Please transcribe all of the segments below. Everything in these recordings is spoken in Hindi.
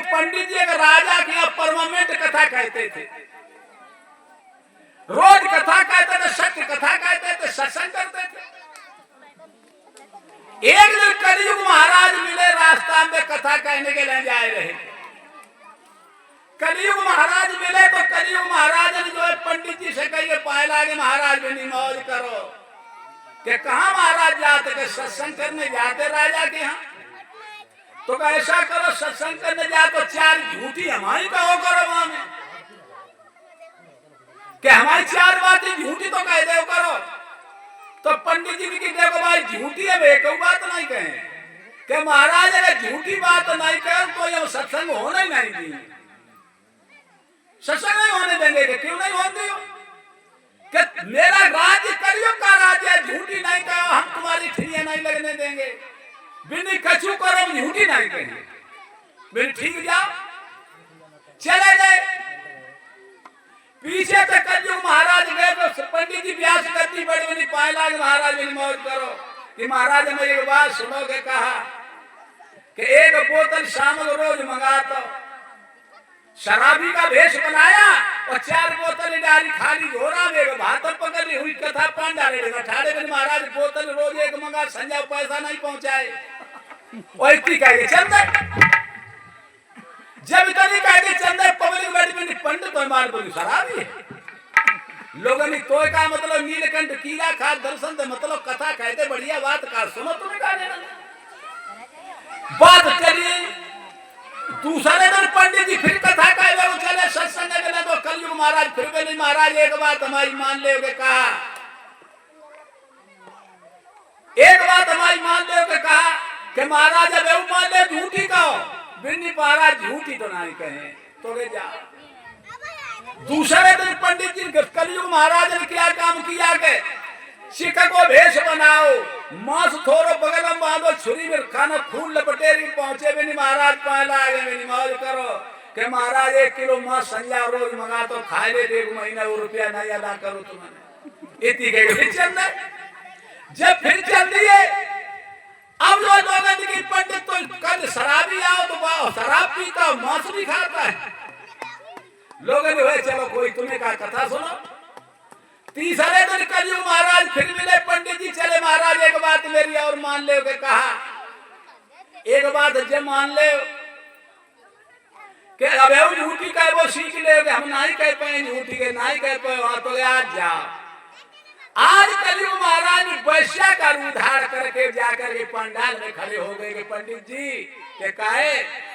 पंडित जी एक राजा की परमानेंट कथा कहते थे, रोज कथा कहते थे, सत्य कथा कहते थे, सत्संग करते थे। एक दिन कलयुग महाराज मिले, रास्ता में कथा कहने के लिए जा रहे थे। कलयुग महाराज मिले तो कलयुग महाराज ने जो है पंडित जी से कहिए पाए लागे महाराज में मौज करो कि कहा महाराज जाते के सत्संग करने जाते राजा के यहाँ, तो ऐसा करो सत्संग करने जा तो 4 झूठी हमारी कहो करो वहां में, कि हमारी 4 बातें झूठी तो कह दो करो। तो पंडित जी की देखो भाई झूठी है, एक बात नहीं कहे कि महाराज अगर झूठी बात नहीं कहे तो ये सत्संग होना ही नहीं दी, सत्संग नहीं होने देंगे। कि क्यों नहीं होने दो? कि मेरा राज्य कलयुग का राज्य है, झूठी नहीं कहो, हम तुम्हारी ठिया नहीं लगने देंगे, बिन कछु करो झूठी नहीं कहेंगे, बिन ठीक जाओ। चले गए पीछे से कलयुग महाराज गए तो पंडित जी व्यास करती बड़ी बड़ी पाए लागे महाराज मेरी मौज करो कि महाराज ने एक बात सुनोगे, कहा कि एक बोतल शाम को रोज मंगाता, शराबी का भेष बनाया और 4 बोतल डाली, खाली घोड़ा में भात पकड़ी हुई कथा पान डाले ठाड़े में महाराज बोतल रोज एक मंगा, संजय पैसा नहीं पहुंचाए और इतनी कहे चंदे, जब इतनी कहे चंदे पब्लिक बैठी पंडित तो मान बोली शराबी है। लोगों ने तो का मतलब नीलकंठ कीला खा दर्शन दे मतलब कथा कहते बढ़िया बात का सुनो, तुम्हें कहा देना बात चलिए। दूसरे दिन पंडित जी फिर कथा कहे वो चले सत्संग के तो कलयुग महाराज फिर बोले महाराज एक बात हमारी मान ले, कहा एक बात हमारी मान ले, कहा कि महाराज अब मान ले झूठी कहो, बिन्नी महाराज झूठी तो नहीं कहे तो ले जा। दूसरे दिन पंडित जी कलयुग महाराज ने क्या काम किया के सिक्का को भेष बनाओ, मांस थोड़ो बगल में बांधो, छुरी में खाना फूल लपटे पहुंचे बिनी महाराज पहला आगे मेरी मौज करो कि महाराज 1 किलो मांस संज्ञा रोज मंगा तो खाए ले 1 महीना वो रुपया नहीं अदा करो तुम्हें, इतनी कहे फिर चल रहे। जब फिर चल दिए अब जो लोग की पंडित तो कल शराबी आओ तो शराब पीता मांस भी खाता है, लोगों ने भाई चलो कोई तुम्हें का कथा सुनो। तीसरे दिन कलयुग महाराज फिर मिले, पंडित जी चले महाराज एक बात मेरी और मान ले, कहा एक बात जब मान ले कि अब झूठी कहे वो सीख ले, हम नहीं कह पाए झूठी के नहीं कह पाए वहां तो आज जाओ। आज कलयुग महाराज वैश्या का उद्धार करके जाकर के पंडाल में खड़े हो गए कि पंडित जी के कहे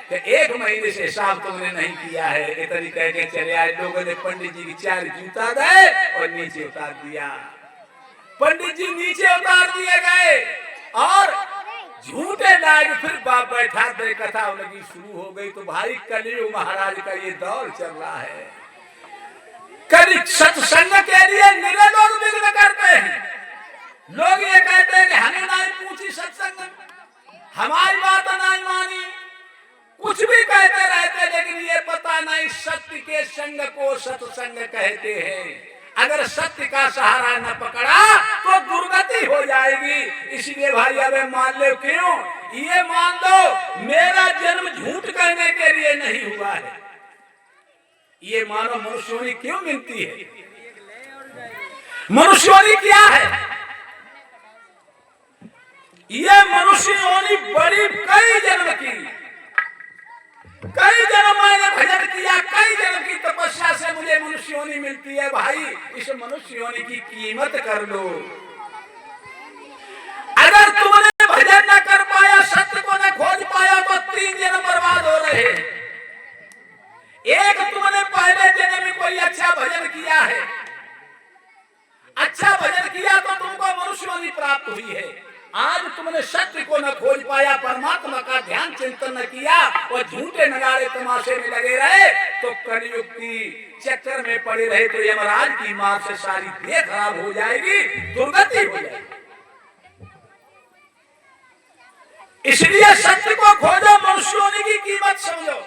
कि 1 महीने से हिसाब तुमने नहीं किया है, इतनी कह के चले आए। लोगों ने पंडित जी की 4 जूता गए और नीचे उतार दिया, पंडित जी नीचे उतार दिए गए और झूठे लाग फिर बाप बैठा दे, कथा लगी शुरू हो गई। तो भाई कलयुग महाराज का ये दौर चल रहा है, कभी सत्संग के लिए निरे लोग विघ्न करते हैं। लोग ये कहते हैं कि हमें नहीं पूछी सत्संग, हमारी बात नहीं मानी, कुछ भी कहते रहते, लेकिन ये पता नहीं सत्य के संग को सत्संग कहते हैं। अगर सत्य का सहारा न पकड़ा तो दुर्गति हो जाएगी। इसलिए भाई अब मान लो, क्यों ये मान लो मेरा जन्म झूठ कहने के लिए नहीं हुआ है, ये मानो मनुष्योनी क्यों मिलती है? मनुष्योनी क्या है? ये मनुष्योनी बड़ी कई जन्म की, कई जन्म मैंने भजन किया, कई जन्म की तपस्या से मुझे मनुष्योनी मिलती है। भाई इस मनुष्योनी की कीमत कर लो। अगर तुमने भजन न कर पाया, सत्य को न खोज पाया तो 3 जन्म बर्बाद हो रहे हैं। एक तुमने पहले जन्म में कोई अच्छा भजन किया है, अच्छा भजन किया तो तुमको मनुष्योनी प्राप्त हुई है। आज तुमने सत्य को न खोज पाया, परमात्मा का ध्यान चिंतन न किया और झूठे नगाड़े तमाशे में लगे रहे तो कलयुग की चक्कर में पड़े रहे तो यमराज की मार से सारी देह खराब हो जाएगी, दुर्गति हो जाएगी। इसलिए सत्य को खोजो, मनुष्योनी की कीमत समझो।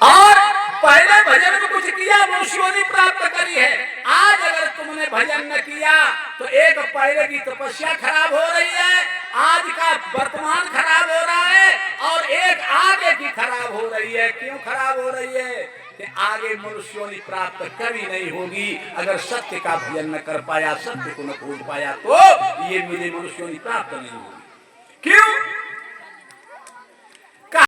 और पहले भजन में कुछ किया, मनुष्योनी प्राप्त करी है। आज अगर तुमने भजन न किया तो एक पहले की तपस्या खराब हो रही है आज का वर्तमान खराब हो रहा है और एक आगे की खराब हो रही है। क्यों खराब हो रही है? कि आगे मनुष्यों ने प्राप्त कभी नहीं होगी अगर सत्य का भजन न कर पाया, सत्य को न खोज पाया तो ये मेरे मनुष्यों ने प्राप्त नहीं होगी। क्यों?